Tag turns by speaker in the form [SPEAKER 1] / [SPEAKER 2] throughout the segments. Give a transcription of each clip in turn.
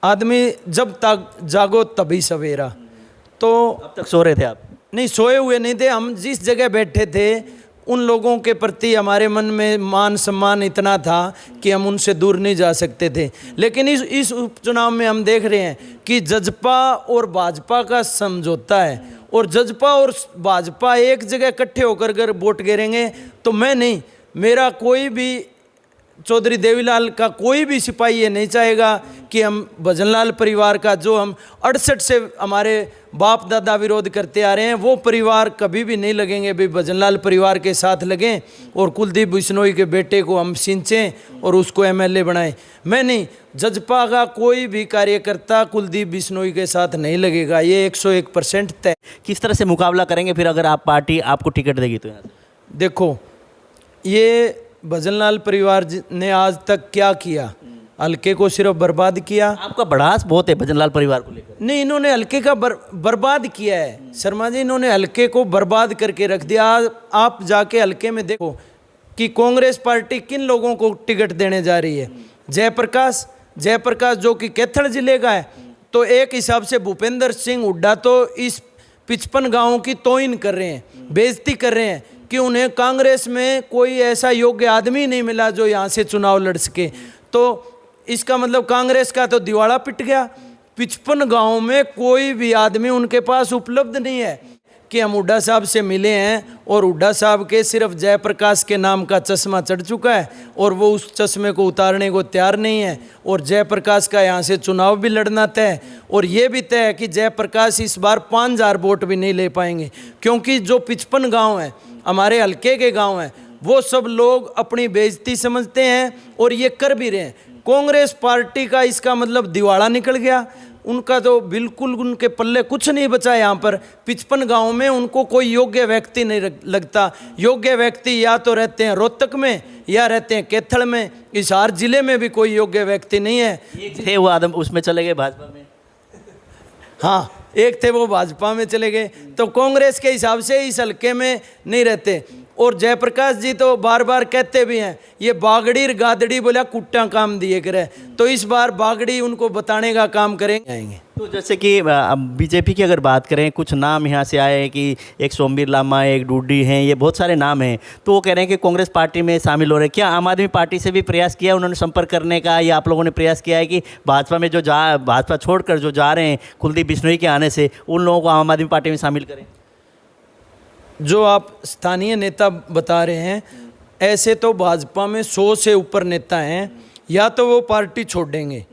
[SPEAKER 1] आदमी जब तक जागो तभी सवेरा। तो
[SPEAKER 2] अब तक सो रहे थे आप?
[SPEAKER 1] नहीं, सोए हुए नहीं थे। हम जिस जगह बैठे थे उन लोगों के प्रति हमारे मन में मान सम्मान इतना था कि हम उनसे दूर नहीं जा सकते थे। लेकिन इस उपचुनाव में हम देख रहे हैं कि जजपा और भाजपा का समझौता है, और जजपा और भाजपा एक जगह इकट्ठे होकर अगर वोट गिरेंगे तो मैं नहीं, मेरा कोई भी चौधरी देवीलाल का कोई भी सिपाही ये नहीं चाहेगा कि हम भजनलाल परिवार का, जो हम 68 से हमारे बाप दादा विरोध करते आ रहे हैं, वो परिवार कभी भी नहीं लगेंगे। भी भजनलाल परिवार के साथ लगें और कुलदीप बिश्नोई के बेटे को हम सींचें और उसको एमएलए बनाएं। मैं नहीं, जजपा का कोई भी कार्यकर्ता कुलदीप बिश्नोई के साथ नहीं लगेगा, ये 101% तय।
[SPEAKER 2] किस तरह से मुकाबला करेंगे फिर अगर आप पार्टी आपको टिकट देगी तो? यहाँ से
[SPEAKER 1] देखो, ये भजनलाल परिवार ने आज तक क्या किया? हल्के को सिर्फ बर्बाद किया।
[SPEAKER 2] आपका भड़ास बहुत है भजनलाल परिवार को लेकर।
[SPEAKER 1] नहीं, इन्होंने हल्के का बर्बाद किया है शर्मा जी, इन्होंने हल्के को बर्बाद करके रख दिया। आप जाके हल्के में देखो कि कांग्रेस पार्टी किन लोगों को टिकट देने जा रही है। जयप्रकाश जो कि कैथल जिले का है, तो एक हिसाब से भूपेंद्र सिंह हुड्डा तो इस 55 गाँवों की तौहीन कर रहे हैं, बेइज्जती कर रहे हैं कि उन्हें कांग्रेस में कोई ऐसा योग्य आदमी नहीं मिला जो यहाँ से चुनाव लड़ सके। तो इसका मतलब कांग्रेस का तो दिवाला पिट गया। 55 गाँव में कोई भी आदमी उनके पास उपलब्ध नहीं है कि हम हुड्डा साहब से मिले हैं, और हुड्डा साहब के सिर्फ जयप्रकाश के नाम का चश्मा चढ़ चुका है और वो उस चश्मे को उतारने को तैयार नहीं है। और जयप्रकाश का यहाँ से चुनाव भी लड़ना तय, और ये भी तय है कि जयप्रकाश इस बार 5000 वोट भी नहीं ले पाएंगे, क्योंकि जो 55 गाँव हैं हमारे हल्के के गांव हैं, वो सब लोग अपनी बेइज्जती समझते हैं और ये कर भी रहे हैं। कांग्रेस पार्टी का इसका मतलब दिवाला निकल गया, उनका तो बिल्कुल उनके पल्ले कुछ नहीं बचा। यहाँ पर 55 गांव में उनको कोई योग्य व्यक्ति नहीं लगता। योग्य व्यक्ति या तो रहते हैं रोहतक में या रहते हैं कैथल में, हिसार जिले में भी कोई योग्य व्यक्ति नहीं है।
[SPEAKER 2] एक थे वो आदम, उसमें चले गए भाजपा में।
[SPEAKER 1] हाँ, एक थे वो भाजपा में चले गए, तो कांग्रेस के हिसाब से इस हल्के में नहीं रहते। और जयप्रकाश जी तो बार बार कहते भी हैं ये बागड़ी गादड़ी बोला कुट्टा काम दिए करे, तो इस बार बागड़ी उनको बताने का काम करेंगे।
[SPEAKER 2] तो जैसे कि बीजेपी की अगर बात करें, कुछ नाम यहाँ से आए हैं कि एक सोमवीर लामा, एक डूडी हैं, ये बहुत सारे नाम हैं, तो वो कह रहे हैं कि कांग्रेस पार्टी में शामिल हो रहे हैं। क्या आम आदमी पार्टी से भी प्रयास किया उन्होंने संपर्क करने का, या आप लोगों ने प्रयास किया है कि भाजपा में भाजपा छोड़कर जो जा रहे हैं कुलदीप बिश्नोई के आने से, उन लोगों को आम आदमी पार्टी में शामिल करें?
[SPEAKER 1] जो आप स्थानीय नेता बता रहे हैं, ऐसे तो भाजपा में 100 से ऊपर नेता हैं, या तो वो पार्टी छोड़ देंगे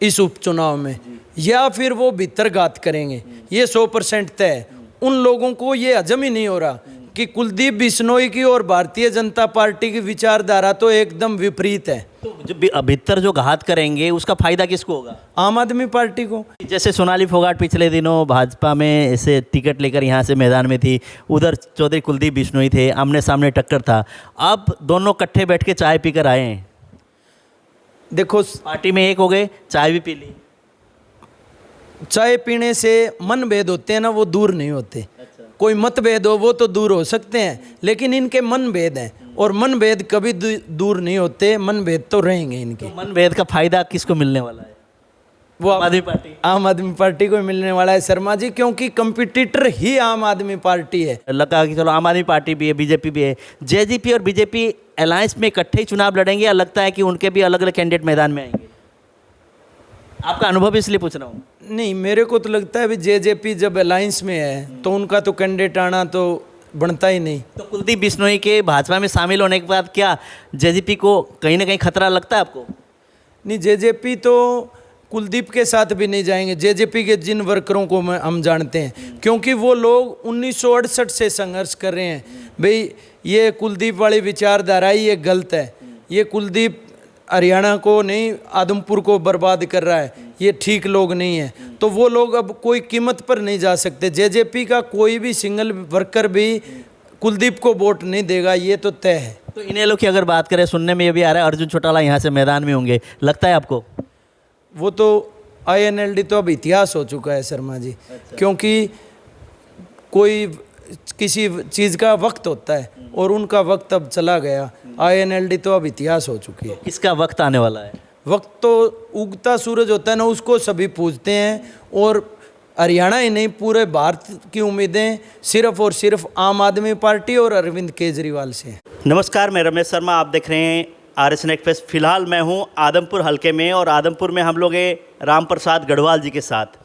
[SPEAKER 1] इस उपचुनाव में, या फिर वो भीतरघात करेंगे, ये 100% तय है। उन लोगों को ये हजम ही नहीं हो रहा कि कुलदीप बिश्नोई की और भारतीय जनता पार्टी की विचारधारा तो एकदम विपरीत है।
[SPEAKER 2] तो जो भीतर जो घात करेंगे उसका फायदा किसको होगा?
[SPEAKER 1] आम आदमी पार्टी को।
[SPEAKER 2] जैसे सोनाली फोगाट पिछले दिनों भाजपा में से टिकट लेकर यहाँ से मैदान में थी, उधर चौधरी कुलदीप बिश्नोई थे, आमने सामने टक्कर था, अब दोनों इकट्ठे बैठ के चाय पीकर आए हैं।
[SPEAKER 1] देखो,
[SPEAKER 2] पार्टी में एक हो गए, चाय भी पी ली।
[SPEAKER 1] चाय पीने से मनभेद होते हैं ना, वो दूर नहीं होते। कोई मतभेद हो वो तो दूर हो सकते हैं, लेकिन इनके मनभेद हैं, और मनभेद कभी दूर नहीं होते, मनभेद तो रहेंगे इनके।
[SPEAKER 2] तो मनभेद का फायदा किसको मिलने वाला है?
[SPEAKER 1] वो
[SPEAKER 2] आम आदमी पार्टी।
[SPEAKER 1] आम आदमी पार्टी को मिलने वाला है शर्मा जी, क्योंकि कंपटीटर ही आम आदमी पार्टी है।
[SPEAKER 2] लगा कि चलो आम आदमी पार्टी भी है, बीजेपी भी है, जेजेपी और बीजेपी अलायंस में इकट्ठे ही चुनाव लड़ेंगे, या लगता है कि उनके भी अलग अलग कैंडिडेट मैदान में आएंगे? आपका अनुभव इसलिए पूछ रहा हूँ।
[SPEAKER 1] नहीं, मेरे को तो लगता है भी जेजेपी जब अलायंस में है तो उनका तो कैंडिडेट आना तो बनता ही नहीं।
[SPEAKER 2] तो कुलदीप बिश्नोई के भाजपा में शामिल होने के बाद क्या जेजेपी को कहीं ना कहीं खतरा लगता है आपको?
[SPEAKER 1] नहीं, जेजेपी तो कुलदीप के साथ भी नहीं जाएंगे। जेजेपी के जिन वर्करों को हम जानते हैं, क्योंकि वो लोग 1968 से संघर्ष कर रहे हैं। भाई, ये कुलदीप वाली विचारधारा ही ये गलत है। ये कुलदीप हरियाणा को नहीं, आदमपुर को बर्बाद कर रहा है, ये ठीक लोग नहीं है। तो वो लोग अब कोई कीमत पर नहीं जा सकते। जेजेपी का कोई भी सिंगल वर्कर भी कुलदीप को वोट नहीं देगा, ये तो तय है।
[SPEAKER 2] तो इन्हें लोग की अगर बात करें, सुनने में ये भी आ रहा है अर्जुन चौटाला यहाँ से मैदान में होंगे, लगता है आपको?
[SPEAKER 1] वो तो INLD तो अब इतिहास हो चुका है शर्मा जी। क्योंकि कोई किसी चीज़ का वक्त होता है और उनका वक्त अब चला गया। INLD तो अब इतिहास हो चुकी है।
[SPEAKER 2] किसका वक्त आने वाला है?
[SPEAKER 1] वक्त तो उगता सूरज होता है ना, उसको सभी पूजते हैं। और हरियाणा ही नहीं, पूरे भारत की उम्मीदें सिर्फ और सिर्फ आम आदमी पार्टी और अरविंद केजरीवाल से हैं।
[SPEAKER 2] नमस्कार, मैं रमेश शर्मा, आप देख रहे हैं RSN एक्सप्रेस। फिलहाल मैं हूं आदमपुर हलके में और आदमपुर में हम लोग हैं राम प्रसाद गढ़वाल जी के साथ,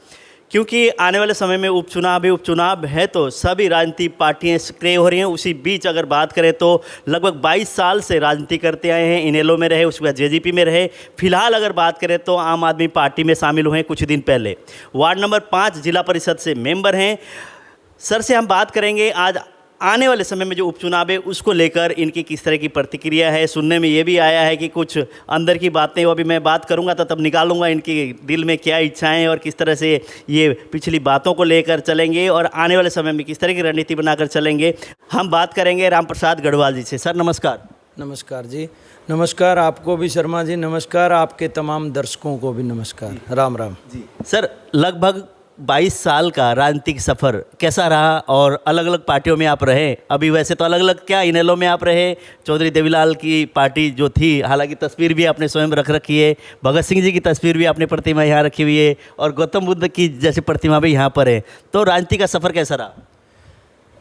[SPEAKER 2] क्योंकि आने वाले समय में उपचुनाव है तो सभी राजनीतिक पार्टियां सक्रिय हो रही हैं। उसी बीच अगर बात करें तो लगभग 22 साल से राजनीति करते आए हैं। इनेलो में रहे, उसके बाद JGP में रहे। फिलहाल अगर बात करें तो आम आदमी पार्टी में शामिल हुए कुछ दिन पहले। वार्ड नंबर 5 जिला परिषद से मेंबर हैं। सर से हम बात करेंगे आज आने वाले समय में जो उपचुनाव है उसको लेकर इनकी किस तरह की प्रतिक्रिया है। सुनने में ये भी आया है कि कुछ अंदर की बातें, वो अभी मैं बात करूंगा तो तब निकालूंगा इनके दिल में क्या इच्छाएं हैं और किस तरह से ये पिछली बातों को लेकर चलेंगे और आने वाले समय में किस तरह की रणनीति बनाकर चलेंगे। हम बात करेंगे राम प्रसाद गढ़वाल जी से। सर नमस्कार।
[SPEAKER 1] नमस्कार जी, नमस्कार आपको भी शर्मा जी, नमस्कार आपके तमाम दर्शकों को भी नमस्कार, राम राम जी।
[SPEAKER 2] सर, लगभग 22 साल का राजनीतिक सफ़र कैसा रहा और अलग अलग पार्टियों में आप रहे? अभी वैसे तो अलग अलग क्या, इनेलो में आप रहे, चौधरी देवीलाल की पार्टी जो थी, हालांकि तस्वीर भी आपने स्वयं रख रखी है, भगत सिंह जी की तस्वीर भी आपने प्रतिमा यहाँ रखी हुई है और गौतम बुद्ध की जैसी प्रतिमा भी यहाँ पर है। तो राजनीति का सफ़र कैसा रहा?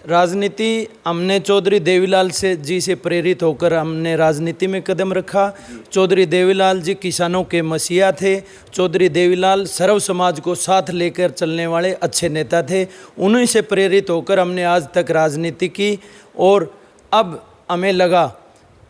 [SPEAKER 1] राजनीति, हमने चौधरी देवीलाल जी से प्रेरित होकर हमने राजनीति में कदम रखा। चौधरी देवीलाल जी किसानों के मसीहा थे। चौधरी देवीलाल सर्व समाज को साथ लेकर चलने वाले अच्छे नेता थे। उन्हीं से प्रेरित होकर हमने आज तक राजनीति की। और अब हमें लगा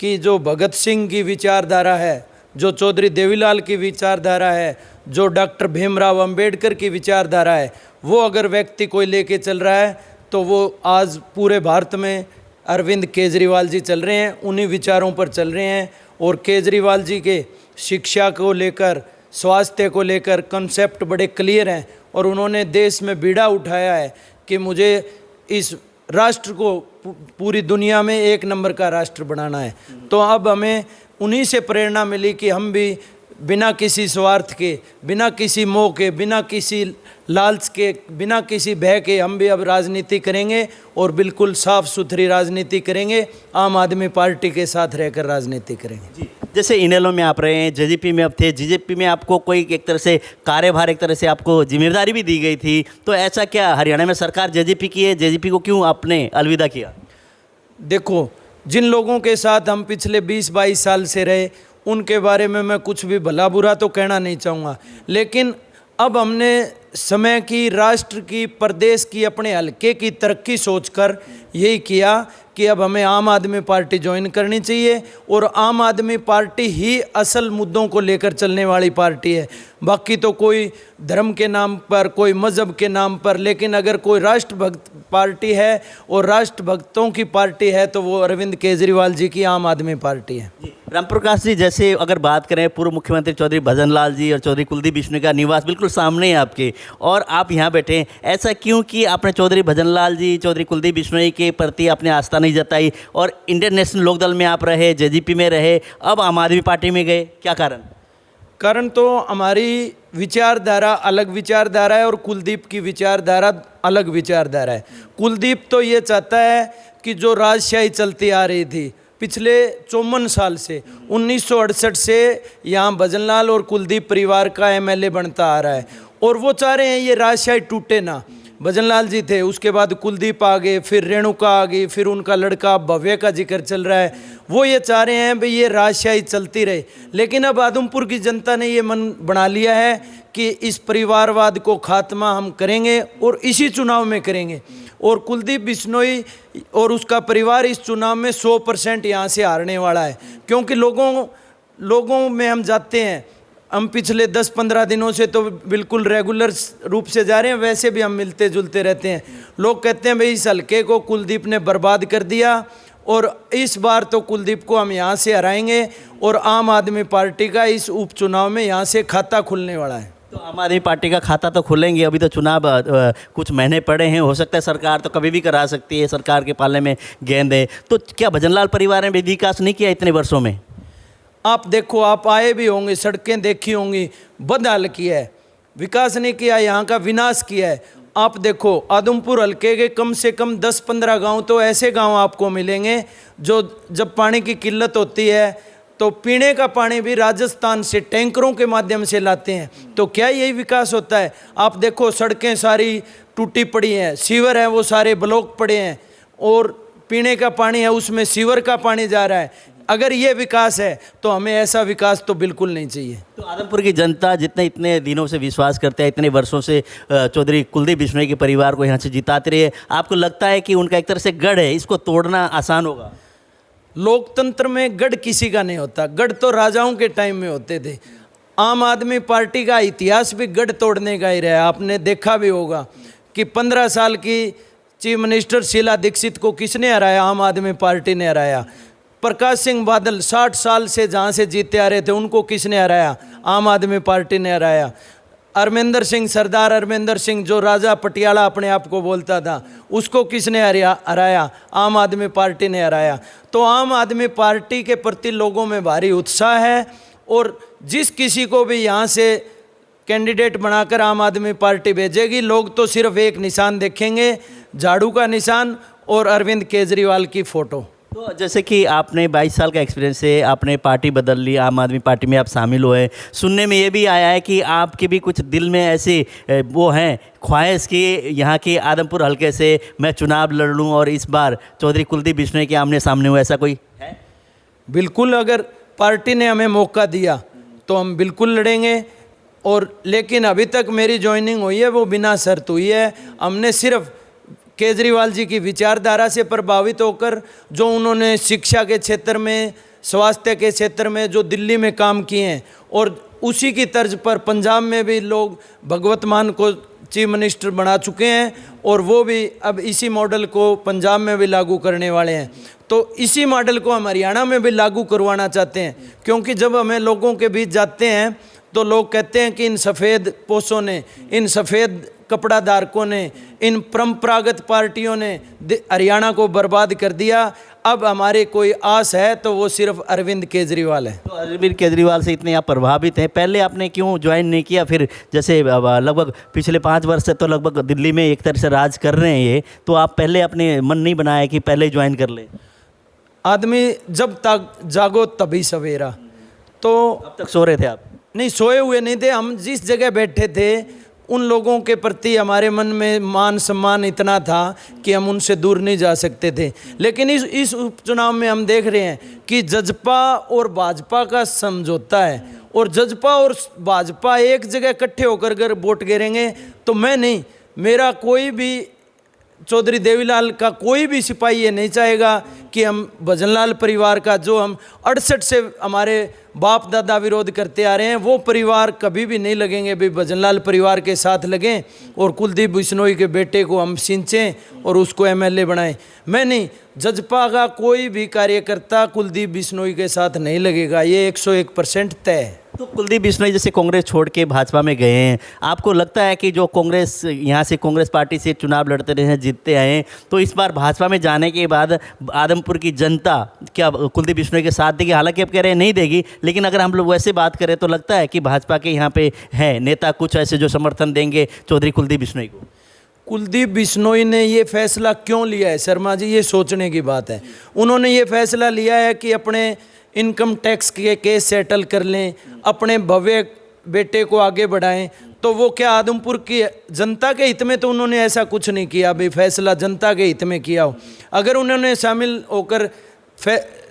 [SPEAKER 1] कि जो भगत सिंह की विचारधारा है, जो चौधरी देवीलाल की विचारधारा है, जो डॉक्टर भीमराव अंबेडकर की विचारधारा है, वो अगर व्यक्ति कोई लेके चल रहा है तो वो आज पूरे भारत में अरविंद केजरीवाल जी चल रहे हैं, उन्हीं विचारों पर चल रहे हैं। और केजरीवाल जी के शिक्षा को लेकर, स्वास्थ्य को लेकर कॉन्सेप्ट बड़े क्लियर हैं और उन्होंने देश में बीड़ा उठाया है कि मुझे इस राष्ट्र को पूरी दुनिया में एक नंबर का राष्ट्र बनाना है। तो अब हमें उन्हीं से प्रेरणा मिली कि हम भी बिना किसी स्वार्थ के, बिना किसी मोह के, बिना किसी लालच के, बिना किसी भय के हम भी अब राजनीति करेंगे और बिल्कुल साफ सुथरी राजनीति करेंगे। आम आदमी पार्टी के साथ रहकर राजनीति करेंगे जी।
[SPEAKER 2] जैसे इनेलो में आप रहे हैं, JGP में अब थे, JGP में आपको कोई एक तरह से कार्यभार, एक तरह से आपको जिम्मेदारी भी दी गई थी, तो ऐसा क्या हरियाणा में सरकार JGP की है, JGP को क्यों आपने अलविदा किया?
[SPEAKER 1] देखो, जिन लोगों के साथ हम पिछले 20-22 साल से रहे उनके बारे में मैं कुछ भी भला बुरा तो कहना नहीं चाहूँगा, लेकिन अब हमने समय की, राष्ट्र की, प्रदेश की, अपने हलके की तरक्की सोचकर यही किया कि अब हमें आम आदमी पार्टी ज्वाइन करनी चाहिए। और आम आदमी पार्टी ही असल मुद्दों को लेकर चलने वाली पार्टी है। बाकी तो कोई धर्म के नाम पर, कोई मज़हब के नाम पर, लेकिन अगर कोई राष्ट्रभक्त पार्टी है और राष्ट्रभक्तों की पार्टी है तो वो अरविंद केजरीवाल जी की आम आदमी पार्टी है।
[SPEAKER 2] रामप्रकाश जी, जैसे अगर बात करें, पूर्व मुख्यमंत्री चौधरी भजनलाल जी और चौधरी कुलदीप बिश्नोई का निवास बिल्कुल सामने है आपके, और आप यहाँ बैठे हैं, ऐसा क्यों कि आपने चौधरी भजनलाल जी, चौधरी कुलदीप बिश्नोई के प्रति आपने आस्था नहीं जताई और इंडियन नेशनल लोकदल में आप रहे, JGP में रहे, अब आम आदमी पार्टी में गए, क्या कारण?
[SPEAKER 1] कारण तो हमारी विचारधारा अलग विचारधारा है और कुलदीप की विचारधारा अलग विचारधारा है। कुलदीप तो ये चाहता है कि जो राजशाही चलती आ रही थी पिछले 54 साल से, 1968 से यहाँ भजनलाल और कुलदीप परिवार का MLA बनता आ रहा है और वो चाह रहे हैं ये राजशाही टूटे ना। भजनलाल जी थे, उसके बाद कुलदीप आ गए, फिर रेणुका आ गई, फिर उनका लड़का भव्य का जिक्र चल रहा है। वो ये चाह रहे हैं भाई ये राजशाही चलती रहे, लेकिन अब आदमपुर की जनता ने ये मन बना लिया है कि इस परिवारवाद को खात्मा हम करेंगे और इसी चुनाव में करेंगे। और कुलदीप बिश्नोई और उसका परिवार इस चुनाव में 100% यहाँ से हारने वाला है, क्योंकि लोगों में हम जाते हैं। हम पिछले 10-15 दिनों से तो बिल्कुल रेगुलर रूप से जा रहे हैं, वैसे भी हम मिलते जुलते रहते हैं। लोग कहते हैं भाई इस हल्के को कुलदीप ने बर्बाद कर दिया और इस बार तो कुलदीप को हम यहाँ से हराएंगे और आम आदमी पार्टी का इस उपचुनाव में यहाँ से खाता खुलने वाला है।
[SPEAKER 2] तो आम आदमी पार्टी का खाता तो खुलेंगे, अभी तो चुनाव कुछ महीने पड़े हैं, हो सकता है सरकार तो कभी भी करा सकती है, सरकार के पाले में गेंद है। तो क्या भजनलाल परिवार ने भी विकास नहीं किया इतने वर्षों में?
[SPEAKER 1] आप देखो, आप आए भी होंगे, सड़कें देखी होंगी, बदहाल किया है, विकास नहीं किया, यहाँ का विनाश किया है। आप देखो आदमपुर हल्के के कम से कम 10-15 गांव तो ऐसे गांव आपको मिलेंगे जो जब पानी की किल्लत होती है, तो पीने का पानी भी राजस्थान से टैंकरों के माध्यम से लाते हैं। तो क्या यही विकास होता है? आप देखो सड़कें सारी टूटी पड़ी हैं, सीवर हैं वो सारे ब्लॉक पड़े हैं, और पीने का पानी है उसमें सीवर का पानी जा रहा है। अगर ये विकास है तो हमें ऐसा विकास तो बिल्कुल नहीं चाहिए।
[SPEAKER 2] तो आदमपुर की जनता जितने इतने दिनों से विश्वास करते हैं, इतने वर्षों से चौधरी कुलदीप बिश्नोई के परिवार को यहाँ से जिताते रहे, आपको लगता है कि उनका एक तरह से गढ़ है, इसको तोड़ना आसान होगा?
[SPEAKER 1] लोकतंत्र में गढ़ किसी का नहीं होता, गढ़ तो राजाओं के टाइम में होते थे। आम आदमी पार्टी का इतिहास भी गढ़ तोड़ने का ही रहा। आपने देखा भी होगा कि 15 साल की चीफ मिनिस्टर शीला दीक्षित को किसने हराया? आम आदमी पार्टी ने हराया। प्रकाश सिंह बादल 60 साल से जहाँ से जीते आ रहे थे, उनको किसने हराया? आम आदमी पार्टी ने हराया। अरविंदर सिंह, सरदार अरविंदर सिंह जो राजा पटियाला अपने आप को बोलता था, उसको किसने हराया? आम आदमी पार्टी ने हराया। तो आम आदमी पार्टी के प्रति लोगों में भारी उत्साह है, और जिस किसी को भी यहाँ से कैंडिडेट बनाकर आम आदमी पार्टी भेजेगी, लोग तो सिर्फ एक निशान देखेंगे, झाड़ू का निशान और अरविंद केजरीवाल की फ़ोटो।
[SPEAKER 2] तो जैसे कि आपने 22 साल का एक्सपीरियंस है, आपने पार्टी बदल ली, आम आदमी पार्टी में आप शामिल हुए, सुनने में ये भी आया है कि आपके भी कुछ दिल में ऐसी वो हैं ख्वाहिश कि यहाँ के आदमपुर हलके से मैं चुनाव लड़ लूँ और इस बार चौधरी कुलदीप बिश्नोई के आमने सामने हुआ, ऐसा कोई है?
[SPEAKER 1] बिल्कुल, अगर पार्टी ने हमें मौका दिया तो हम बिल्कुल लड़ेंगे। और लेकिन अभी तक मेरी ज्वाइनिंग हुई है वो बिना शर्त हुई है। हमने सिर्फ केजरीवाल जी की विचारधारा से प्रभावित होकर, जो उन्होंने शिक्षा के क्षेत्र में, स्वास्थ्य के क्षेत्र में जो दिल्ली में काम किए हैं, और उसी की तर्ज पर पंजाब में भी लोग भगवत मान को चीफ मिनिस्टर बना चुके हैं, और वो भी अब इसी मॉडल को पंजाब में भी लागू करने वाले हैं। तो इसी मॉडल को हम हरियाणा में भी लागू करवाना चाहते हैं, क्योंकि जब हमें लोगों के बीच जाते हैं तो लोग कहते हैं कि इन सफ़ेद पोशों ने, इन सफ़ेद कपड़ा धारकों ने, इन परंपरागत पार्टियों ने हरियाणा को बर्बाद कर दिया। अब हमारे कोई आस है तो वो सिर्फ अरविंद केजरीवाल है।
[SPEAKER 2] तो अरविंद केजरीवाल से इतने आप प्रभावित हैं, पहले आपने क्यों ज्वाइन नहीं किया? फिर जैसे लगभग पिछले 5 वर्ष से तो लगभग दिल्ली में एक तरह से राज कर रहे हैं ये, तो आप पहले अपने मन नहीं बनाया कि पहले ज्वाइन कर लें?
[SPEAKER 1] आदमी जब तक जागो तभी सवेरा। तो
[SPEAKER 2] अब तक सो रहे थे आप?
[SPEAKER 1] नहीं, सोए हुए नहीं थे। हम जिस जगह बैठे थे उन लोगों के प्रति हमारे मन में मान सम्मान इतना था कि हम उनसे दूर नहीं जा सकते थे। लेकिन इस उपचुनाव में हम देख रहे हैं कि जजपा और भाजपा का समझौता है, और जजपा और भाजपा एक जगह इकट्ठे होकर अगर वोट गिरेंगे तो मैं नहीं, मेरा कोई भी चौधरी देवीलाल का कोई भी सिपाही ये नहीं चाहेगा कि हम भजनलाल परिवार का, जो हम 68 से हमारे बाप दादा विरोध करते आ रहे हैं, वो परिवार कभी भी नहीं लगेंगे। भी भजनलाल परिवार के साथ लगें और कुलदीप बिश्नोई के बेटे को हम सिंचें और उसको एमएलए बनाएं। मैं नहीं, जजपा का कोई भी कार्यकर्ता कुलदीप बिश्नोई के साथ नहीं लगेगा, ये 101% तय है।
[SPEAKER 2] तो कुलदीप बिश्नोई जैसे कांग्रेस छोड़ के भाजपा में गए हैं, आपको लगता है कि जो कांग्रेस यहाँ से कांग्रेस पार्टी से चुनाव लड़ते रहे हैं, जीतते आए हैं, तो इस बार भाजपा में जाने के बाद आदमपुर की जनता क्या कुलदीप बिश्नोई के साथ देगी? हालांकि अब कह रहे हैं नहीं देगी, लेकिन अगर हम लोग वैसे बात करें तो लगता है कि भाजपा के यहाँ पे है नेता कुछ ऐसे जो समर्थन देंगे चौधरी कुलदीप बिश्नोई को।
[SPEAKER 1] कुलदीप बिश्नोई ने ये फैसला क्यों लिया है शर्मा जी, ये सोचने की बात है। उन्होंने ये फैसला लिया है कि अपने इनकम टैक्स के केस सेटल कर लें, अपने भव्य बेटे को आगे बढ़ाएं। तो वो क्या आदमपुर की जनता के हित में तो उन्होंने ऐसा कुछ नहीं किया, भाई फैसला जनता के हित में किया हो। अगर उन्होंने शामिल होकर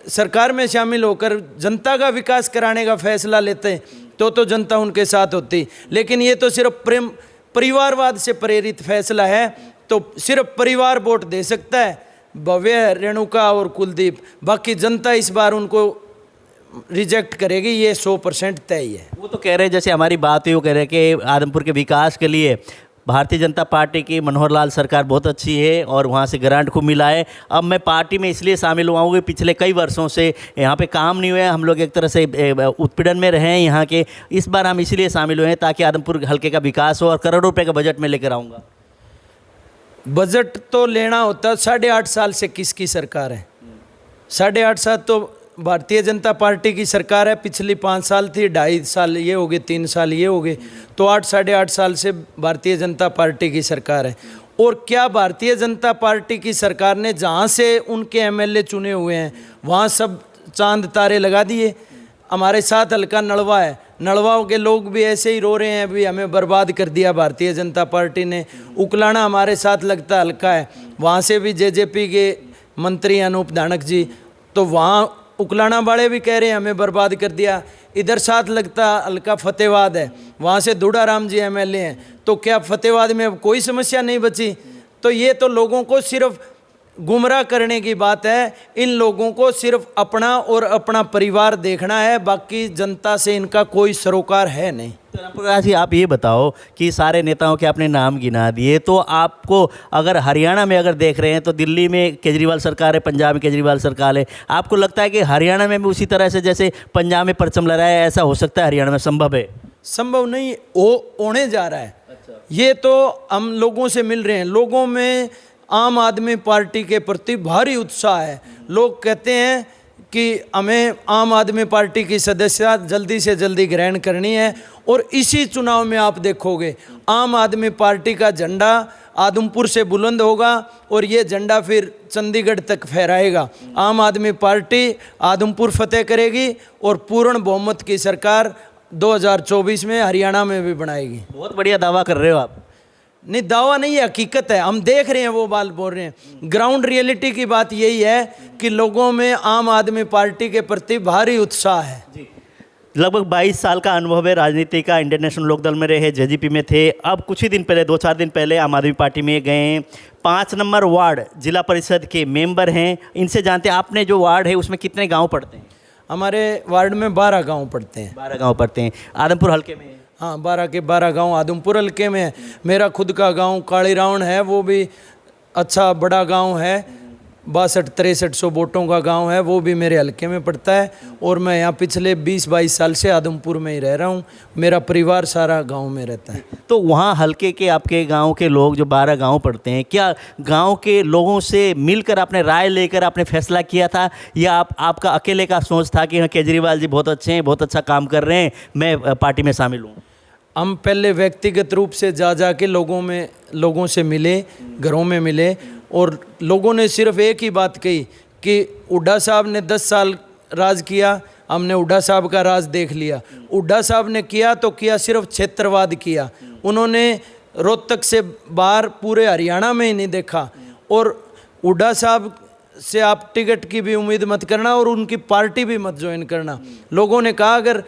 [SPEAKER 1] सरकार में शामिल होकर जनता का विकास कराने का फैसला लेते तो जनता उनके साथ होती। लेकिन ये तो सिर्फ परिवारवाद से प्रेरित फैसला है, तो सिर्फ परिवार वोट दे सकता है, भव्य, रेणुका और कुलदीप। बाकी जनता इस बार उनको रिजेक्ट करेगी, ये 100% तय है।
[SPEAKER 2] वो तो कह रहे हैं, जैसे हमारी बात हुई, वो कह रहे हैं कि आदमपुर के विकास के लिए भारतीय जनता पार्टी की मनोहर लाल सरकार बहुत अच्छी है और वहाँ से ग्रांट खूब मिला है। अब मैं पार्टी में इसलिए शामिल हुआ हूँ कि पिछले कई वर्षों से यहाँ पे काम नहीं हुआ है, हम लोग एक तरह से उत्पीड़न में रहे हैं यहाँ के। इस बार हम इसलिए शामिल हुए हैं ताकि आदमपुर हल्के का विकास हो, और करोड़ों रुपये का बजट में लेकर आऊँगा।
[SPEAKER 1] बजट तो लेना होता, 8.5 साल से किसकी सरकार है? 8.5 साल तो भारतीय जनता पार्टी की सरकार है। पिछली 5 साल थी, 2.5 साल ये हो गए, 3 साल ये हो गए, तो 8-8.5 साल से भारतीय जनता पार्टी की सरकार है। और क्या भारतीय जनता पार्टी की सरकार ने जहाँ से उनके एमएलए चुने हुए हैं वहाँ सब चांद तारे लगा दिए? हमारे साथ हल्का नलवा है, नलवा के लोग भी ऐसे ही रो रहे हैं, अभी हमें बर्बाद कर दिया भारतीय जनता पार्टी ने। उकलाना हमारे साथ लगता हल्का है, वहाँ से भी जेजेपी के मंत्री अनूप धानक जी, तो वहाँ उकलाना वाले भी कह रहे हैं हमें बर्बाद कर दिया। इधर साथ लगता हल्का फतेहाबाद है, वहाँ से दूढ़ाराम जी एमएलए हैं, तो क्या फतेहाबाद में अब कोई समस्या नहीं बची? तो ये तो लोगों को सिर्फ गुमराह करने की बात है। इन लोगों को सिर्फ अपना और अपना परिवार देखना है, बाकी जनता से इनका कोई सरोकार है नहीं।
[SPEAKER 2] तो रामप्रकाश जी, आप ये बताओ कि सारे नेताओं के आपने नाम गिना दिए, तो आपको अगर हरियाणा में अगर देख रहे हैं तो दिल्ली में केजरीवाल सरकार है, पंजाब में केजरीवाल सरकार है, आपको लगता है कि हरियाणा में भी उसी तरह से जैसे पंजाब में परचम लहराया ऐसा हो सकता है हरियाणा में? संभव है?
[SPEAKER 1] संभव नहीं होने जा रहा है। ये तो हम लोगों से मिल रहे हैं, लोगों में आम आदमी पार्टी के प्रति भारी उत्साह है। लोग कहते हैं कि हमें आम आदमी पार्टी की सदस्यता जल्दी से जल्दी ग्रहण करनी है, और इसी चुनाव में आप देखोगे आम आदमी पार्टी का झंडा आदमपुर से बुलंद होगा और ये झंडा फिर चंडीगढ़ तक फहराएगा। आम आदमी पार्टी आदमपुर फतेह करेगी और पूर्ण बहुमत की सरकार 2024 में हरियाणा में भी बनाएगी।
[SPEAKER 2] बहुत बढ़िया दावा कर रहे हो आप।
[SPEAKER 1] नहीं, दावा नहीं है, हकीकत है, हम देख रहे हैं, वो बात बोल रहे हैं। ग्राउंड रियलिटी की बात यही है कि लोगों में आम आदमी पार्टी के प्रति भारी उत्साह है।
[SPEAKER 2] लगभग 22 साल का अनुभव है राजनीति का, इंडियन नेशनल लोकदल में रहे, जेजेपी में थे, अब कुछ ही दिन पहले 2-4 दिन पहले आम आदमी पार्टी में गए। 5 नंबर वार्ड जिला परिषद के मेंबर हैं, इनसे जानते हैं आपने जो वार्ड है उसमें कितने गाँव पड़ते हैं?
[SPEAKER 1] हमारे वार्ड में 12 गाँव पड़ते हैं।
[SPEAKER 2] 12 गाँव पड़ते हैं। आदमपुर हल्के में?
[SPEAKER 1] हाँ, 12 के 12 गांव आदमपुर हल्के में है। मेरा खुद का गांव काली रावण है, वो भी अच्छा बड़ा गांव है, 62-6300 वोटों का गांव है, वो भी मेरे हल्के में पड़ता है। और मैं यहाँ पिछले 20-22 साल से आदमपुर में ही रह रहा हूँ, मेरा परिवार सारा गांव में रहता है।
[SPEAKER 2] तो वहाँ हल्के के आपके गांव के लोग जो 12 गांव पड़ते हैं, क्या गांव के लोगों से मिलकर आपने राय लेकर आपने फैसला किया था, या आपका अकेले का सोच था कि हाँ केजरीवाल जी बहुत अच्छे हैं, बहुत अच्छा काम कर रहे हैं, मैं पार्टी में शामिल हूँ?
[SPEAKER 1] हम पहले व्यक्तिगत रूप से जा के लोगों से मिले, घरों में मिले, और लोगों ने सिर्फ एक ही बात कही कि हुड्डा साहब ने 10 साल राज किया, हमने हुड्डा साहब का राज देख लिया। हुड्डा साहब ने किया तो किया, सिर्फ क्षेत्रवाद किया, उन्होंने रोहतक से बाहर पूरे हरियाणा में ही नहीं देखा। और हुड्डा साहब से आप टिकट की भी उम्मीद मत करना और उनकी पार्टी भी मत ज्वाइन करना। लोगों ने कहा अगर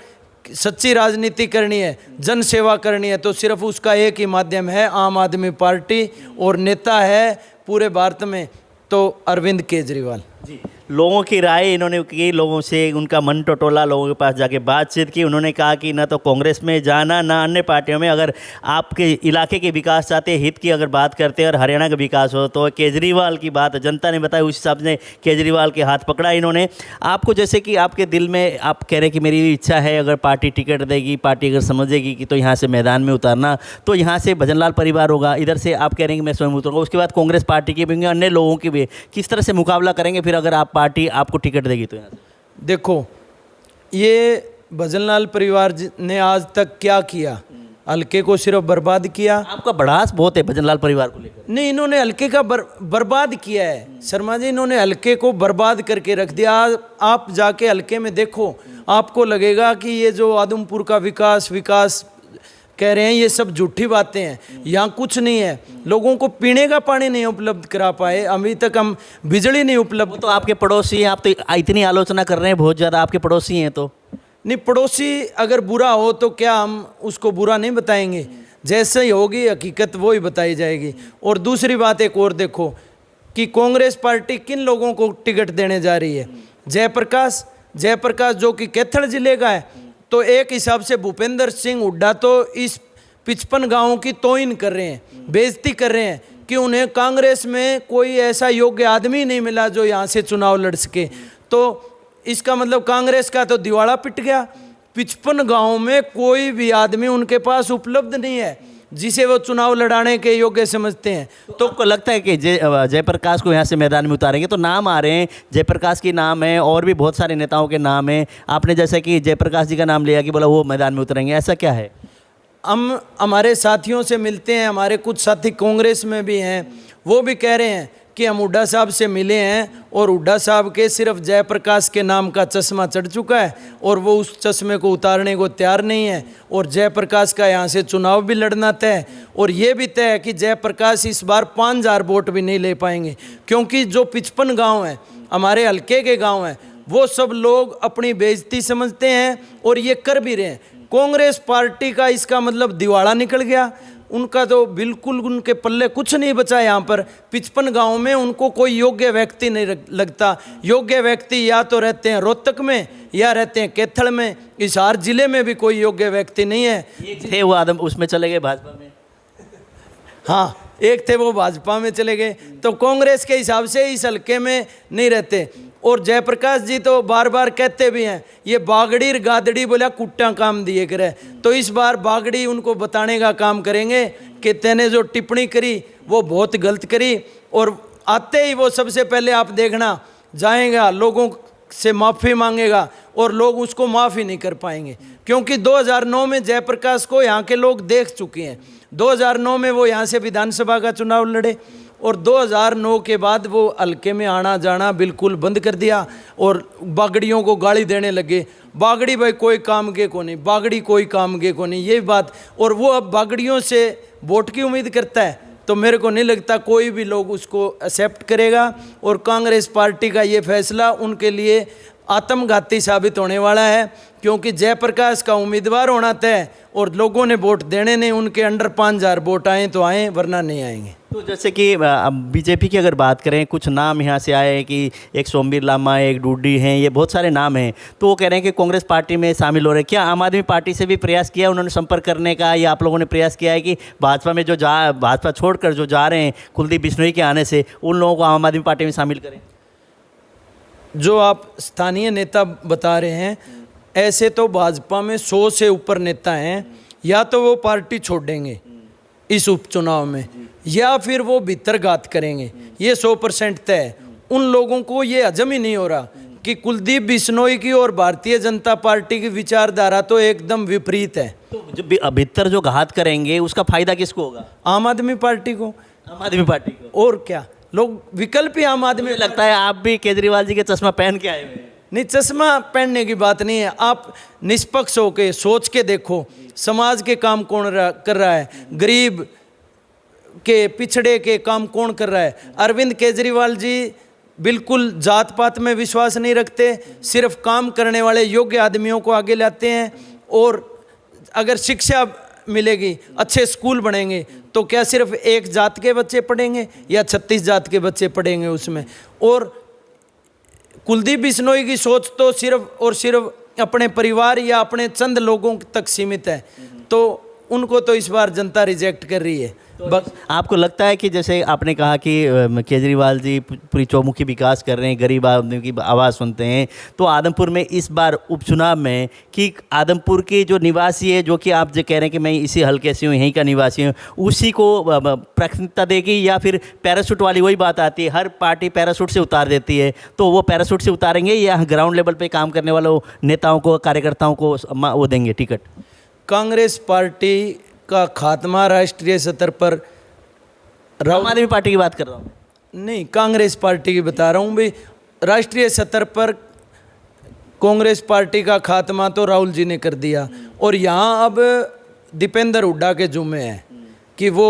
[SPEAKER 1] सच्ची राजनीति करनी है, जन सेवा करनी है, तो सिर्फ उसका एक ही माध्यम है, आम आदमी पार्टी, और नेता है पूरे भारत में तो अरविंद केजरीवाल जी।
[SPEAKER 2] लोगों की राय इन्होंने की, लोगों से उनका मन टटोला, लोगों के पास जाके बातचीत की। उन्होंने कहा कि ना तो कांग्रेस में जाना ना अन्य पार्टियों में, अगर आपके इलाके के विकास चाहते, हित की अगर बात करते हैं और हरियाणा का विकास हो तो केजरीवाल की बात जनता ने बताई, उस हिसाब से केजरीवाल के हाथ पकड़ा इन्होंने। आपको जैसे कि आपके दिल में आप कह रहे हैं कि मेरी इच्छा है अगर पार्टी टिकट देगी, पार्टी अगर समझेगी कि तो यहाँ से मैदान में उतारना, तो यहाँ से भजनलाल परिवार होगा, इधर से आप कह रहे हैं कि मैं स्वयं उतरूँगा, उसके बाद कांग्रेस पार्टी के भी अन्य लोगों की भी, किस तरह से मुकाबला करेंगे फिर अगर आप पार्टी आपको टिकट देगी तो? यहाँ से
[SPEAKER 1] देखो, ये भजनलाल परिवार ने आज तक क्या किया, हल्के को सिर्फ बर्बाद किया।
[SPEAKER 2] आपका भड़ास बहुत है भजनलाल परिवार को लेकर।
[SPEAKER 1] नहीं, इन्होंने हल्के का बर्बाद किया है शर्मा जी, इन्होंने हल्के को बर्बाद करके रख दिया। आप जाके हल्के में देखो, आपको लगेगा कि ये जो आदमपुर का विकास कह रहे हैं ये सब झूठी बातें हैं, यहाँ कुछ नहीं है। लोगों को पीने का पानी नहीं उपलब्ध करा पाए, अभी तक हम बिजली नहीं उपलब्ध।
[SPEAKER 2] तो आपके पड़ोसी हैं, आप तो इतनी आलोचना कर रहे हैं बहुत ज़्यादा, आपके पड़ोसी हैं तो?
[SPEAKER 1] नहीं, पड़ोसी अगर बुरा हो तो क्या हम उसको बुरा नहीं बताएंगे, जैसे ही होगी हकीकत वो ही बताई जाएगी। और दूसरी बात एक और देखो कि कांग्रेस पार्टी किन लोगों को टिकट देने जा रही है। जयप्रकाश जो कि कैथल जिले का है, तो एक हिसाब से भूपेंद्र सिंह हुड्डा तो इस 55 गांवों की तौहीन कर रहे हैं, बेइज्जती कर रहे हैं कि उन्हें कांग्रेस में कोई ऐसा योग्य आदमी नहीं मिला जो यहाँ से चुनाव लड़ सके। तो इसका मतलब कांग्रेस का तो दिवाला पिट गया। 55 गांवों में कोई भी आदमी उनके पास उपलब्ध नहीं है जिसे वो चुनाव लड़ाने के योग्य समझते हैं।
[SPEAKER 2] तो आपको लगता है कि जयप्रकाश को यहाँ से मैदान में उतारेंगे? तो नाम आ रहे हैं, जयप्रकाश की नाम है और भी बहुत सारे नेताओं के नाम हैं, आपने जैसे कि जयप्रकाश जी का नाम लिया कि बोला वो मैदान में उतरेंगे, ऐसा क्या है?
[SPEAKER 1] हम हमारे साथियों से मिलते हैं, हमारे कुछ साथी कांग्रेस में भी हैं, वो भी कह रहे हैं कि हम हुड्डा साहब से मिले हैं और हुड्डा साहब के सिर्फ जयप्रकाश के नाम का चश्मा चढ़ चुका है और वो उस चश्मे को उतारने को तैयार नहीं है। और जयप्रकाश का यहाँ से चुनाव भी लड़ना तय है और ये भी तय है कि जयप्रकाश इस बार 5000 वोट भी नहीं ले पाएंगे, क्योंकि जो 55 गाँव हैं हमारे हल्के के गाँव हैं वो सब लोग अपनी बेइज्जती समझते हैं और ये कर भी रहे हैं। कांग्रेस पार्टी का इसका मतलब दिवाला निकल गया, उनका तो बिल्कुल उनके पल्ले कुछ नहीं बचा। यहाँ पर 55 गाँव में उनको कोई योग्य व्यक्ति नहीं लगता। योग्य व्यक्ति या तो रहते हैं रोहतक में या रहते हैं कैथल में, हिसार जिले में भी कोई योग्य व्यक्ति नहीं है।
[SPEAKER 2] ये थे वो आदम उसमें चले गए भाजपा में।
[SPEAKER 1] हाँ, एक थे वो भाजपा में चले गए, तो कांग्रेस के हिसाब से इस हल्के में नहीं रहते। और जयप्रकाश जी तो बार बार कहते भी हैं ये बागड़ी गादड़ी बोला कुट्टा काम दिए करे, तो इस बार बागड़ी उनको बताने का काम करेंगे कि तेने जो टिप्पणी करी वो बहुत गलत करी। और आते ही वो सबसे पहले आप देखना जाएगा लोगों से माफ़ी मांगेगा और लोग उसको माफ़ ही नहीं कर पाएंगे, क्योंकि 2009 में जयप्रकाश को यहाँ के लोग देख चुके हैं। 2009 में वो यहाँ से विधानसभा का चुनाव लड़े और 2009 के बाद वो हल्के में आना जाना बिल्कुल बंद कर दिया और बागड़ियों को गाली देने लगे। बागड़ी भाई कोई काम के को नहीं, बागड़ी कोई काम के को नहीं, ये बात। और वो अब बागड़ियों से वोट की उम्मीद करता है, तो मेरे को नहीं लगता कोई भी लोग उसको एक्सेप्ट करेगा। और कांग्रेस पार्टी का ये फैसला उनके लिए आत्मघाती साबित होने वाला है, क्योंकि जयप्रकाश का उम्मीदवार होना तय और लोगों ने वोट देने नहीं, उनके अंडर 5000 वोट आए तो आए वरना नहीं आएंगे।
[SPEAKER 2] तो जैसे कि बीजेपी की अगर बात करें, कुछ नाम यहाँ से आए हैं कि एक सोमवीर लामा, एक डूडी हैं, ये बहुत सारे नाम हैं, तो वो कह रहे हैं कि कांग्रेस पार्टी में शामिल हो रहे हैं। क्या आम आदमी पार्टी से भी प्रयास किया उन्होंने संपर्क करने का, या आप लोगों ने प्रयास किया है कि भाजपा में जो भाजपा छोड़कर जो जा रहे हैं कुलदीप बिश्नोई के आने से, उन लोगों को आम आदमी पार्टी में शामिल करें?
[SPEAKER 1] जो आप स्थानीय नेता बता रहे हैं, ऐसे तो भाजपा में 100 से ऊपर नेता हैं, या तो वो पार्टी छोड़ेंगे इस उपचुनाव में या फिर वो भीतरघात करेंगे, ये 100% तय है। उन लोगों को ये हजम ही नहीं हो रहा कि कुलदीप बिश्नोई की और भारतीय जनता पार्टी की विचारधारा तो एकदम विपरीत है।
[SPEAKER 2] तो जो भीतर जो घात करेंगे उसका फायदा किसको होगा?
[SPEAKER 1] आम आदमी पार्टी को।
[SPEAKER 2] आम आदमी पार्टी को।
[SPEAKER 1] और क्या, लोग विकल्प ही आम आदमी।
[SPEAKER 2] मुझे लगता है आप भी केजरीवाल जी के चश्मा पहन के आए हुए हैं।
[SPEAKER 1] नहीं, चश्मा पहनने की बात नहीं है, आप निष्पक्ष होके सोच के देखो समाज के काम कौन कर रहा है, गरीब के पिछड़े के काम कौन कर रहा है। अरविंद केजरीवाल जी बिल्कुल जात पात में विश्वास नहीं रखते, सिर्फ काम करने वाले योग्य आदमियों को आगे लाते हैं। और अगर शिक्षा मिलेगी, अच्छे स्कूल बनेंगे, तो क्या सिर्फ एक जात के बच्चे पढ़ेंगे या 36 जात के बच्चे पढ़ेंगे उसमें। और कुलदीप बिश्नोई की सोच तो सिर्फ और सिर्फ अपने परिवार या अपने चंद लोगों तक सीमित है, तो उनको तो इस बार जनता रिजेक्ट कर रही है।
[SPEAKER 2] बस आपको लगता है कि जैसे आपने कहा कि केजरीवाल जी पूरी चौमुखी विकास कर रहे हैं, गरीब आदमी की आवाज़ सुनते हैं, तो आदमपुर में इस बार उपचुनाव में कि आदमपुर के जो निवासी है, जो कि आप जो कह रहे हैं कि मैं इसी हल्के से हूँ, यहीं का निवासी हूँ, उसी को प्राथमिकता देगी, या फिर पैराशूट वाली वही बात आती है, हर पार्टी पैराशूट से उतार देती है, तो वो पैराशूट से उतारेंगे या ग्राउंड लेवल पर काम करने वालों नेताओं को, कार्यकर्ताओं को वो देंगे टिकट?
[SPEAKER 1] कांग्रेस पार्टी का खात्मा राष्ट्रीय स्तर पर,
[SPEAKER 2] आम आदमी पार्टी की बात कर रहा हूँ,
[SPEAKER 1] नहीं कांग्रेस पार्टी की बता रहा हूँ भाई। राष्ट्रीय स्तर पर कांग्रेस पार्टी का खात्मा तो राहुल जी ने कर दिया, और यहाँ अब दीपेंद्र हुड्डा के जुम्मे है कि वो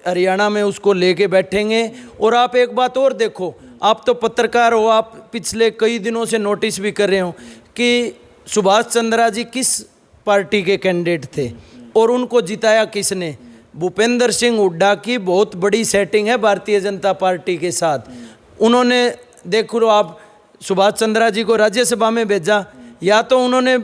[SPEAKER 1] हरियाणा में उसको लेके बैठेंगे। और आप एक बात और देखो, आप तो पत्रकार हो, आप पिछले कई दिनों से नोटिस भी कर रहे हो कि सुभाष चंद्रा जी किस पार्टी के कैंडिडेट थे और उनको जिताया किसने? भूपेंद्र सिंह हुड्डा की बहुत बड़ी सेटिंग है भारतीय जनता पार्टी के साथ। उन्होंने देख लो, आप सुभाष चंद्रा जी को राज्यसभा में भेजा, या तो उन्होंने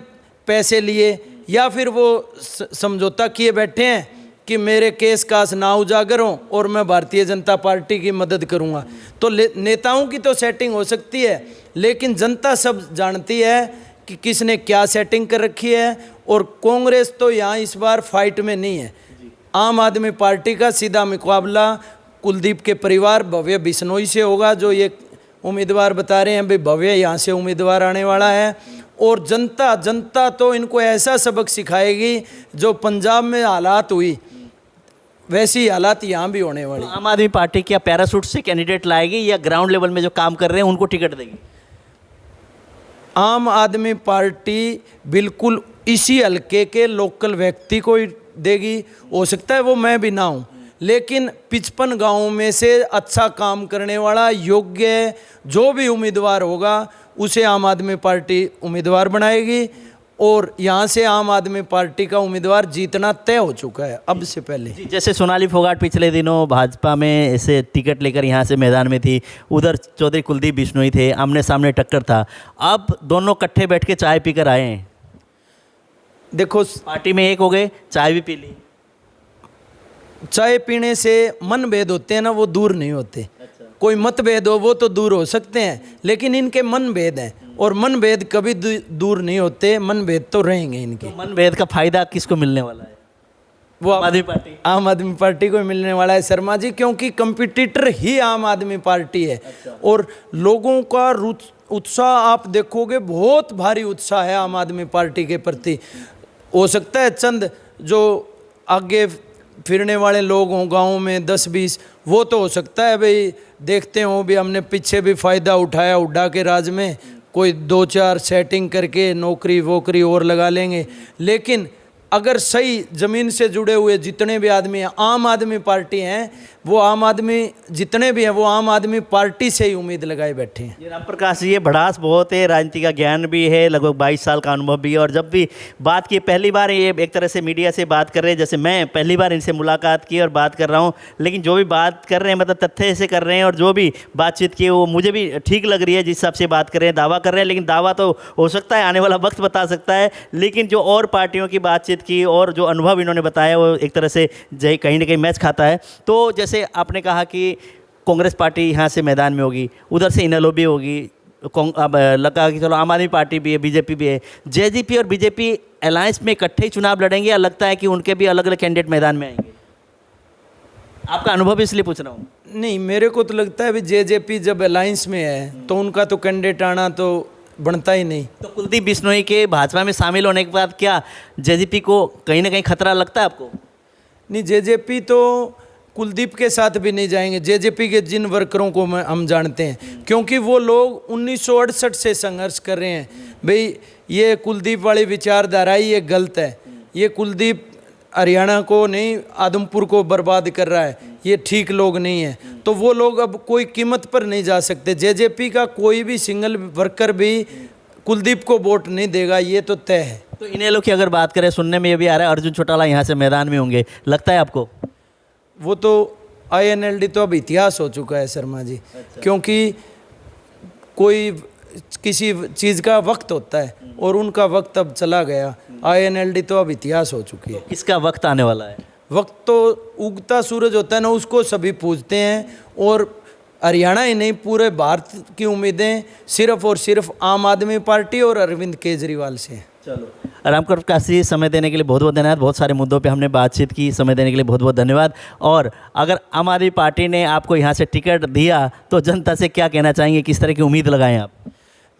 [SPEAKER 1] पैसे लिए या फिर वो समझौता किए बैठे हैं कि मेरे केस कास ना उजागर हों और मैं भारतीय जनता पार्टी की मदद करूंगा। तो नेताओं की तो सेटिंग हो सकती है, लेकिन जनता सब जानती है कि किसने क्या सेटिंग कर रखी है। और कांग्रेस तो यहाँ इस बार फाइट में नहीं है। आम आदमी पार्टी का सीधा मुकाबला कुलदीप के परिवार भव्य बिश्नोई से होगा, जो ये उम्मीदवार बता रहे हैं भाई भव्य यहाँ से उम्मीदवार आने वाला है। और जनता तो इनको ऐसा सबक सिखाएगी जो पंजाब में हालात हुई, वैसी हालात यहाँ भी होने वाली।
[SPEAKER 2] आम आदमी पार्टी क्या पैराशूट से कैंडिडेट लाएगी या ग्राउंड लेवल में जो काम कर रहे हैं उनको टिकट देगी?
[SPEAKER 1] आम आदमी पार्टी बिल्कुल इसी हल्के के लोकल व्यक्ति को ही देगी। हो सकता है वो मैं भी ना हूँ, लेकिन 55 गाँव में से अच्छा काम करने वाला योग्य जो भी उम्मीदवार होगा उसे आम आदमी पार्टी उम्मीदवार बनाएगी। और यहाँ से आम आदमी पार्टी का उम्मीदवार जीतना तय हो चुका है अब से पहले।
[SPEAKER 2] जी, जैसे सोनाली फोगाट पिछले दिनों भाजपा में ऐसे टिकट लेकर यहाँ से मैदान में थी, उधर चौधरी कुलदीप बिश्नोई थे, आमने सामने टक्कर था। अब दोनों इकट्ठे बैठ के चाय पीकर आए हैं।
[SPEAKER 1] देखो,
[SPEAKER 2] पार्टी में एक हो गए, चाय भी पी ली।
[SPEAKER 1] चाय पीने से मनभेद होते हैं ना, वो दूर नहीं होते। कोई मतभेद हो वो तो दूर हो सकते हैं, लेकिन इनके मनभेद हैं और मनभेद कभी दूर नहीं होते, मनभेद तो रहेंगे इनके।
[SPEAKER 2] तो मनभेद का फायदा किसको मिलने वाला है?
[SPEAKER 1] वो
[SPEAKER 2] आम आदमी पार्टी।
[SPEAKER 1] आम आदमी पार्टी को मिलने वाला है शर्मा जी, क्योंकि कंपटीटर ही आम आदमी पार्टी है। और लोगों का उत्साह आप देखोगे, बहुत भारी उत्साह है आम आदमी पार्टी के प्रति। हो सकता है चंद जो आगे फिरने वाले लोग हों गाँव में 10-20, वो तो हो सकता है भाई देखते हो भी हमने पीछे भी फ़ायदा उठाया उड्डा के राज में, कोई 2-4 सेटिंग करके नौकरी वोकरी और लगा लेंगे। लेकिन अगर सही ज़मीन से जुड़े हुए जितने भी आदमी हैं, आम आदमी पार्टी हैं, वो आम आदमी जितने भी हैं वो आम आदमी पार्टी से ही उम्मीद लगाए बैठे हैं।
[SPEAKER 2] ये राम प्रकाश जी, ये भड़ास बहुत है, राजनीति का ज्ञान भी है, लगभग 22 साल का अनुभव भी है। और जब भी बात की, पहली बार ये एक तरह से मीडिया से बात कर रहे हैं, जैसे मैं पहली बार इनसे मुलाकात की और बात कर रहा हूँ, लेकिन जो भी बात कर रहे हैं मतलब तथ्य से कर रहे हैं, और जो भी बातचीत की वो मुझे भी ठीक लग रही है। जिस हिसाब से बात कर रहे हैं, दावा कर रहे हैं, लेकिन दावा तो हो सकता है आने वाला वक्त बता सकता है। लेकिन जो और पार्टियों की बातचीत की और जो अनुभव इन्होंने बताया वो एक तरह से कहीं ना कहीं मैच खाता है। तो जैसे आपने कहा कि कांग्रेस पार्टी यहाँ से मैदान में होगी, उधर से इनेलो भी होगी, अब लगा कि चलो आम आदमी पार्टी भी है, बीजेपी भी है। जेजेपी और बीजेपी अलायंस में इकट्ठे ही चुनाव लड़ेंगे या लगता है कि उनके भी अलग अलग कैंडिडेट मैदान में आएंगे? आपका अनुभव इसलिए पूछ रहा हूँ।
[SPEAKER 1] नहीं, मेरे को तो लगता है भी जेजेपी जब अलायंस में है तो उनका तो कैंडिडेट आना तो बनता ही नहीं।
[SPEAKER 2] तो कुलदीप बिश्नोई के भाजपा में शामिल होने के बाद क्या जेजेपी को कहीं ना कहीं खतरा लगता है आपको?
[SPEAKER 1] नहीं, जेजेपी तो कुलदीप के साथ भी नहीं जाएंगे। जेजेपी के जिन वर्करों को हम जानते हैं, क्योंकि वो लोग 1968 से संघर्ष कर रहे हैं। भाई ये कुलदीप वाली विचारधारा ही ये गलत है। ये कुलदीप हरियाणा को नहीं, आदमपुर को बर्बाद कर रहा है, ये ठीक लोग नहीं है। तो वो लोग अब कोई कीमत पर नहीं जा सकते। जेजेपी का कोई भी सिंगल वर्कर भी कुलदीप को वोट नहीं देगा, ये तो तय है।
[SPEAKER 2] तो इनेलो की अगर बात करें, सुनने में ये भी आ रहा है अर्जुन चौटाला यहाँ से मैदान में होंगे, लगता है आपको?
[SPEAKER 1] वो तो INLD तो अब इतिहास हो चुका है शर्मा जी। क्योंकि कोई किसी चीज़ का वक्त होता है और उनका वक्त अब चला गया। INLD तो अब इतिहास हो चुकी है।
[SPEAKER 2] किसका वक्त आने वाला है?
[SPEAKER 1] वक्त तो उगता सूरज होता है ना, उसको सभी पूजते हैं। और हरियाणा ही नहीं, पूरे भारत की उम्मीदें सिर्फ और सिर्फ आम आदमी पार्टी और अरविंद केजरीवाल से हैं।
[SPEAKER 2] चलो, राम प्रकाश जी, समय देने के लिए बहुत बहुत धन्यवाद। बहुत सारे मुद्दों पे हमने बातचीत की, समय देने के लिए बहुत बहुत धन्यवाद। और अगर आम आदमी पार्टी ने आपको यहाँ से टिकट दिया तो जनता से क्या कहना चाहेंगे, किस तरह की उम्मीद लगाएं आप?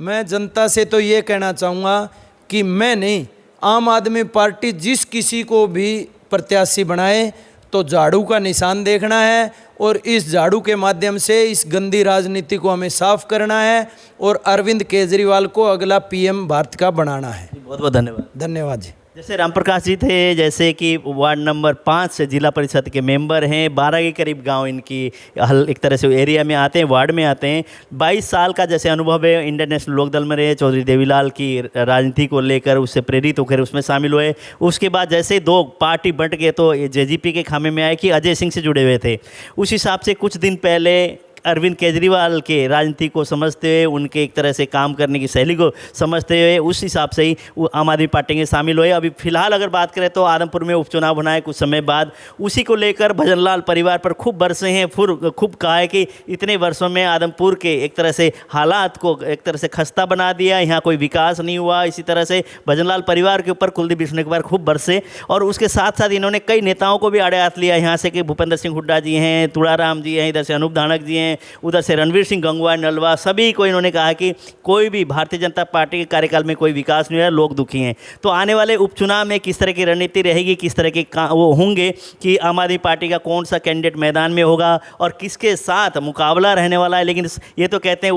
[SPEAKER 1] मैं जनता से तो ये कहना चाहूँगा कि मैं नहीं, आम आदमी पार्टी जिस किसी को भी प्रत्याशी बनाए तो झाड़ू का निशान देखना है और इस झाड़ू के माध्यम से इस गंदी राजनीति को हमें साफ करना है और अरविंद केजरीवाल को अगला PM भारत का बनाना है।
[SPEAKER 2] बहुत बहुत धन्यवाद।
[SPEAKER 1] धन्यवाद जी।
[SPEAKER 2] जैसे राम प्रकाश जी थे, जैसे कि वार्ड नंबर 5 से जिला परिषद के मेंबर हैं, 12 के करीब गांव इनकी एक तरह से एरिया में आते हैं, वार्ड में आते हैं। 22 साल का जैसे अनुभव है, इंडियन नेशनल लोकदल में रहे, चौधरी देवीलाल की राजनीति को लेकर उससे प्रेरित होकर उसमें शामिल हुए। उसके बाद जैसे 2 पार्टी बंट गए तो जेजेपी के खामे में आए कि अजय सिंह से जुड़े हुए थे। उस हिसाब से कुछ दिन पहले अरविंद केजरीवाल के राजनीति को समझते हुए, उनके एक तरह से काम करने की शैली को समझते हुए, उस हिसाब से ही वो आम आदमी पार्टी में शामिल हुए। अभी फिलहाल अगर बात करें तो आदमपुर में उपचुनाव होना है कुछ समय बाद, उसी को लेकर भजनलाल परिवार पर खूब बरसे हैं, खूब कहा है कि इतने वर्षों में आदमपुर के एक तरह से हालात को एक तरह से खस्ता बना दिया, यहाँ कोई विकास नहीं हुआ। इसी तरह से भजनलाल परिवार के ऊपर कुलदीप बिश्नोई के बार खूब बरसे। और उसके साथ साथ इन्होंने कई नेताओं को भी आड़े हाथ लिया, यहाँ से कि भूपेंद्र सिंह हुड्डा जी हैं, तुड़ाराम जी हैं, इधर से अनूप धानक जी हैं, उधर से रणवीर सिंह गंगवा, नलवा, सभी को इन्होंने कहा कि कोई भी भारतीय जनता पार्टी के कार्यकाल में कोई विकास नहीं हुआ, लोग दुखी हैं। तो आने वाले उपचुनाव में किस तरह की रणनीति रहेगी, किस तरह के वो होंगे कि आम आदमी पार्टी का कौन सा कैंडिडेट मैदान में होगा और किसके साथ मुकाबला रहने वाला है। लेकिन ये तो कहते हैं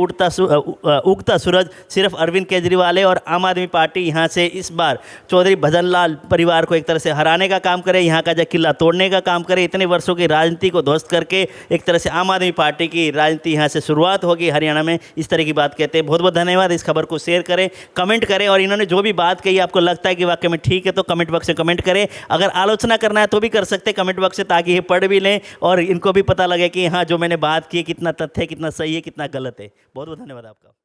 [SPEAKER 2] उगता सूरज सिर्फ अरविंद केजरीवाल है और आम आदमी पार्टी यहाँ से इस बार चौधरी भजनलाल परिवार को एक तरह से हराने का काम करे, यहाँ का जो किला तोड़ने का काम करे। इतने वर्षों की राजनीति को ध्वस्त करके एक तरह से आम आदमी पार्टी की राजनीति यहाँ से शुरुआत होगी हरियाणा में, इस तरह की बात कहते हैं। बहुत बहुत धन्यवाद। इस खबर को शेयर करें, कमेंट करें और इन्होंने जो भी बात कही आपको लगता है कि वाकई में ठीक है तो कमेंट बॉक्स में कमेंट करें। अगर आलोचना करना है तो भी कर सकते हैं कमेंट बॉक्स से, ताकि ये पढ़ भी लें और इनको भी पता लगे कि हाँ जो मैंने बात की कितना तथ्य है, कितना सही है, कितना गलत है। बहुत बहुत धन्यवाद आपका।